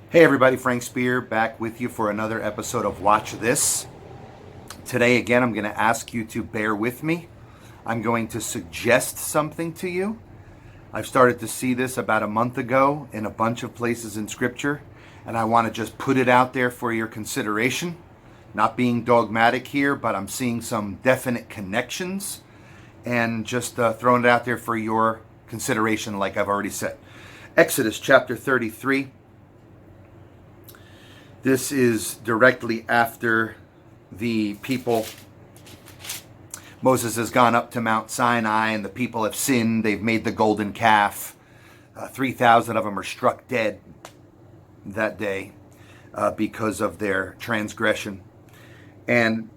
Hey everybody, Frank Spear back with you for another episode of Watch This. Today again, I'm going to ask you to bear with me. I'm going to suggest something to you. I've started to see this about a month ago in a bunch of places in Scripture, and I want to just put it out there for your consideration. Not being dogmatic here, but I'm seeing some definite connections and just throwing it out there for your consideration like I've already said. Exodus chapter 33. This is directly after the people, Moses has gone up to Mount Sinai and the people have sinned. They've made the golden calf. 3,000 of them are struck dead that day because of their transgression. And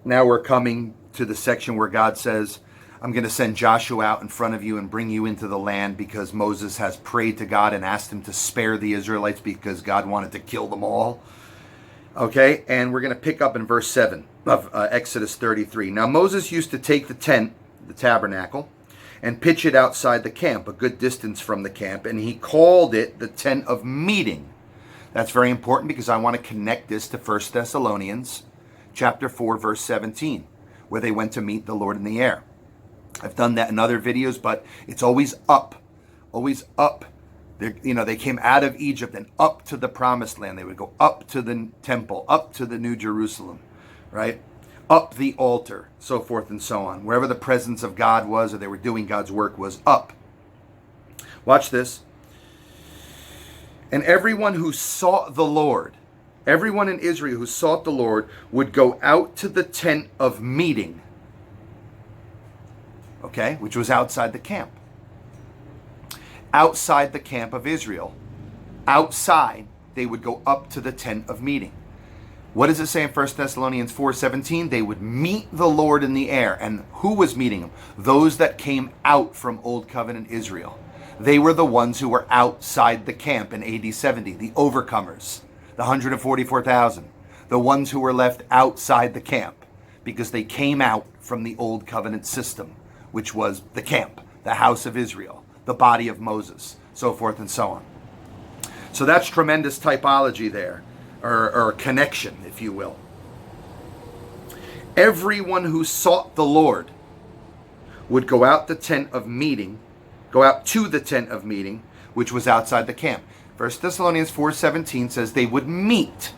now we're coming to the section where God says, I'm going to send Joshua out in front of you and bring you into the land because Moses has prayed to God and asked him to spare the Israelites because God wanted to kill them all. Okay, and we're going to pick up in verse 7 of Exodus 33. Now Moses used to take the tent, the tabernacle, and pitch it outside the camp, a good distance from the camp, and he called it the tent of meeting. That's very important because I want to connect this to 1 Thessalonians chapter 4, verse 17, where they went to meet the Lord in the air. I've done that in other videos, but it's always up, always up. They came out of Egypt and up to the promised land. They would go up to the temple, up to the New Jerusalem, right? Up the altar, so forth and so on. Wherever the presence of God was or they were doing God's work was up. Watch this. And everyone who sought the Lord, everyone in Israel who sought the Lord would go out to the tent of meeting. Okay, which was outside the camp. Outside the camp of Israel. Outside, they would go up to the tent of meeting. What does it say in 1 Thessalonians 4:17? They would meet the Lord in the air. And who was meeting them? Those that came out from Old Covenant Israel. They were the ones who were outside the camp in AD 70, the overcomers, the 144,000, the ones who were left outside the camp because they came out from the Old Covenant system, which was the camp, the house of Israel, the body of Moses, so forth and so on. So that's tremendous typology there, or connection, if you will. Everyone who sought the Lord would go out to the tent of meeting, which was outside the camp. 1 Thessalonians 4:17 says they would meet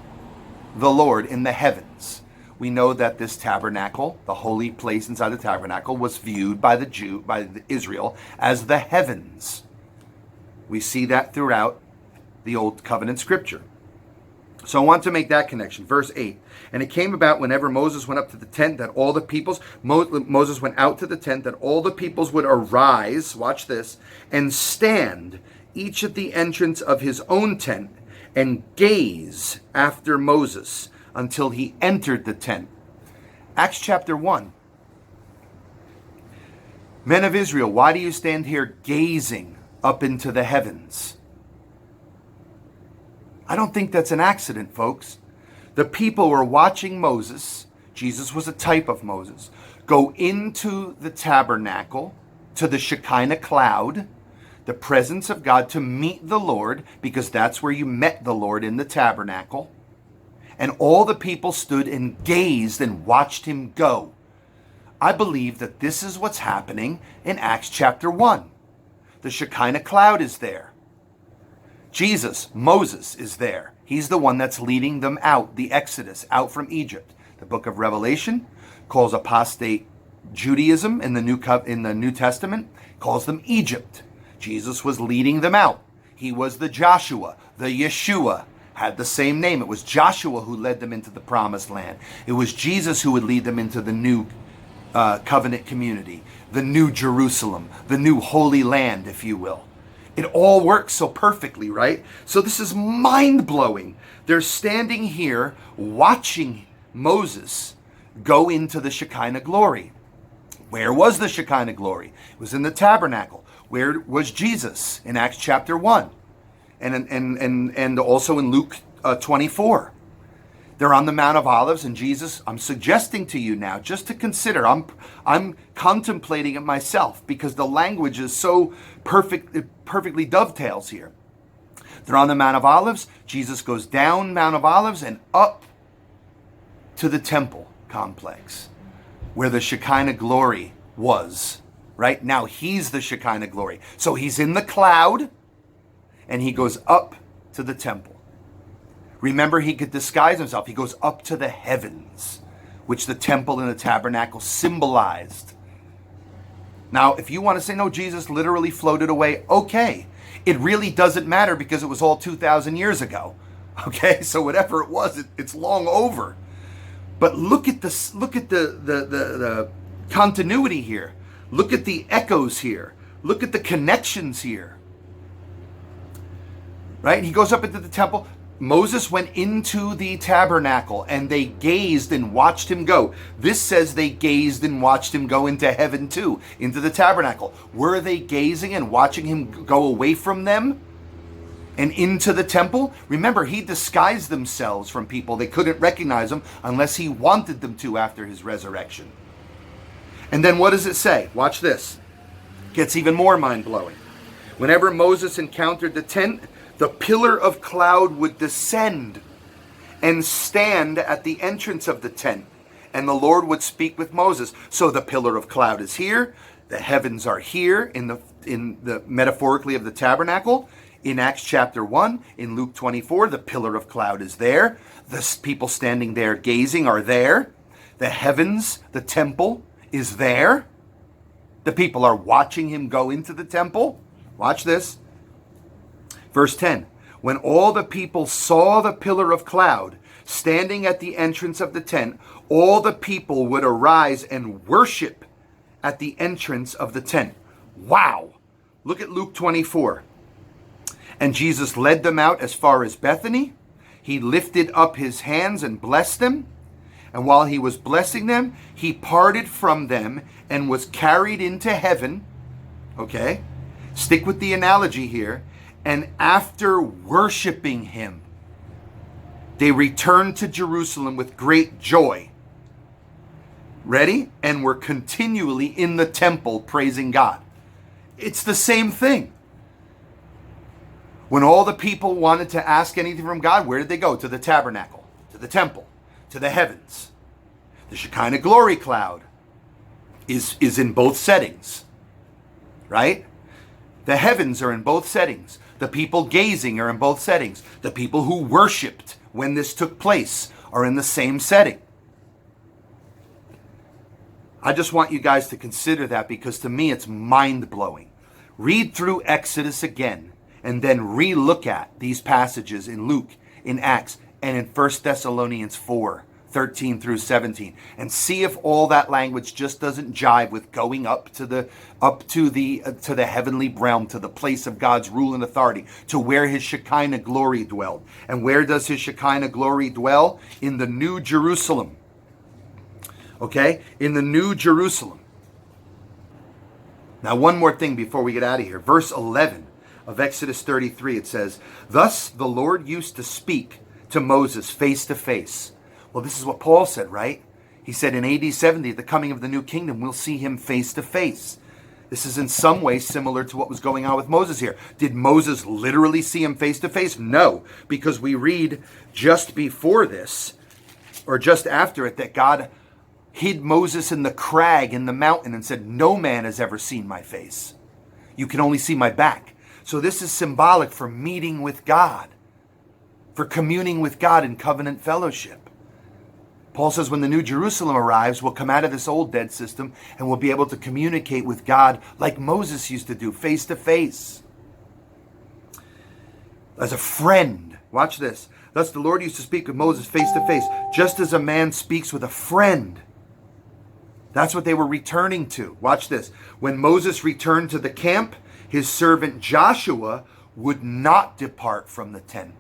the Lord in the heavens. We know that this tabernacle, the holy place inside the tabernacle, was viewed by Israel as the heavens. We see that throughout the Old Covenant Scripture. So I want to make that connection. Verse 8. And it came about whenever Moses went up to the tent that all the peoples, Moses went out to the tent that all the peoples would arise, watch this, and stand each at the entrance of his own tent and gaze after Moses until he entered the tent. Acts chapter 1. Men of Israel, why do you stand here gazing up into the heavens? I don't think that's an accident, folks. The people were watching Moses, Jesus was a type of Moses, go into the tabernacle, to the Shekinah cloud, the presence of God, to meet the Lord, because that's where you met the Lord, in the tabernacle. And all the people stood and gazed and watched him go. I believe that this is what's happening in Acts chapter 1. The Shekinah cloud is there. Jesus, Moses, is there. He's the one that's leading them out, the Exodus, out from Egypt. The book of Revelation calls apostate Judaism in the New Testament, calls them Egypt. Jesus was leading them out. He was the Joshua, the Yeshua, had the same name. It was Joshua who led them into the promised land. It was Jesus who would lead them into the new covenant community, the new Jerusalem, the new holy land, if you will. It all works so perfectly, right? So this is mind-blowing. They're standing here watching Moses go into the Shekinah glory. Where was the Shekinah glory? It was in the tabernacle. Where was Jesus? In Acts chapter 1. And also in Luke 24. They're on the Mount of Olives, and Jesus, I'm suggesting to you now, just to consider, I'm contemplating it myself, because the language is so perfect, it perfectly dovetails here. They're on the Mount of Olives. Jesus goes down Mount of Olives and up to the temple complex where the Shekinah glory was. Right? Now he's the Shekinah glory. So he's in the cloud and he goes up to the temple. Remember, he could disguise himself. He goes up to the heavens, which the temple and the tabernacle symbolized. Now, if you want to say, no, Jesus literally floated away, okay. It really doesn't matter because it was all 2,000 years ago. Okay, so whatever it was, it's long over. But look at the continuity here. Look at the echoes here. Look at the connections here. Right? He goes up into the temple. Moses went into the tabernacle and they gazed and watched him go. This says they gazed and watched him go into heaven too, into the tabernacle. Were they gazing and watching him go away from them and into the temple? Remember, he disguised themselves from people. They couldn't recognize him unless he wanted them to after his resurrection. And then what does it say? Watch this. Gets even more mind-blowing. Whenever Moses encountered the tent, the pillar of cloud would descend and stand at the entrance of the tent, and the Lord would speak with Moses. So the pillar of cloud is here, the heavens are here in the metaphorically of the tabernacle. In Acts chapter 1, in Luke 24, the pillar of cloud is there. The people standing there gazing are there. The heavens, the temple is there. The people are watching him go into the temple. Watch this. Verse 10, when all the people saw the pillar of cloud standing at the entrance of the tent, all the people would arise and worship at the entrance of the tent. Wow. Look at Luke 24. And Jesus led them out as far as Bethany. He lifted up his hands and blessed them. And while he was blessing them, he parted from them and was carried into heaven. Okay? Stick with the analogy here. And after worshiping him, they returned to Jerusalem with great joy. Ready? And were continually in the temple praising God. It's the same thing. When all the people wanted to ask anything from God, where did they go? To the tabernacle, to the temple, to the heavens. The Shekinah glory cloud is in both settings, right? The heavens are in both settings. The people gazing are in both settings. The people who worshiped when this took place are in the same setting. I just want you guys to consider that because to me it's mind-blowing. Read through Exodus again and then re-look at these passages in Luke, in Acts, and in 1 Thessalonians 4, 13 through 17, and see if all that language just doesn't jive with going up to the heavenly realm, to the place of God's rule and authority, to where his Shekinah glory dwelled. And where does his Shekinah glory dwell? In the New Jerusalem. Okay? In the New Jerusalem. Now, one more thing before we get out of here. Verse 11 of Exodus 33, it says, "Thus the Lord used to speak to Moses face to face." Well, this is what Paul said, right? He said in AD 70, at the coming of the new kingdom, we'll see him face to face. This is in some ways similar to what was going on with Moses here. Did Moses literally see him face to face? No, because we read just before this, or just after it, that God hid Moses in the crag in the mountain and said, "No man has ever seen my face. You can only see my back." So this is symbolic for meeting with God, for communing with God in covenant fellowship. Paul says when the New Jerusalem arrives, we'll come out of this old dead system and we'll be able to communicate with God like Moses used to do, face to face. As a friend. Watch this. Thus the Lord used to speak with Moses face to face, just as a man speaks with a friend. That's what they were returning to. Watch this. When Moses returned to the camp, his servant Joshua would not depart from the tent,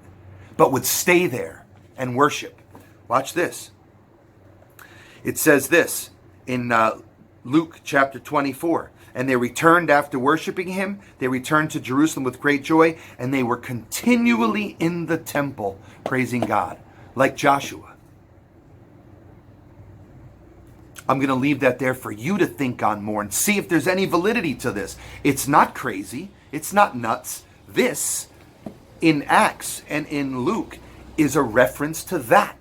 but would stay there and worship. Watch this. It says this in Luke chapter 24. "And they returned after worshiping him. They returned to Jerusalem with great joy, and they were continually in the temple praising God," like Joshua. I'm going to leave that there for you to think on more and see if there's any validity to this. It's not crazy. It's not nuts. This in Acts and in Luke is a reference to that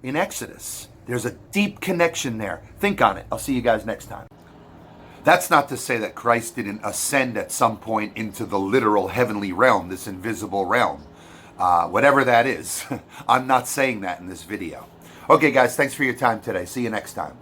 in Exodus. There's a deep connection there. Think on it. I'll see you guys next time. That's not to say that Christ didn't ascend at some point into the literal heavenly realm, this invisible realm. Whatever that is. I'm not saying that in this video. Okay, guys, thanks for your time today. See you next time.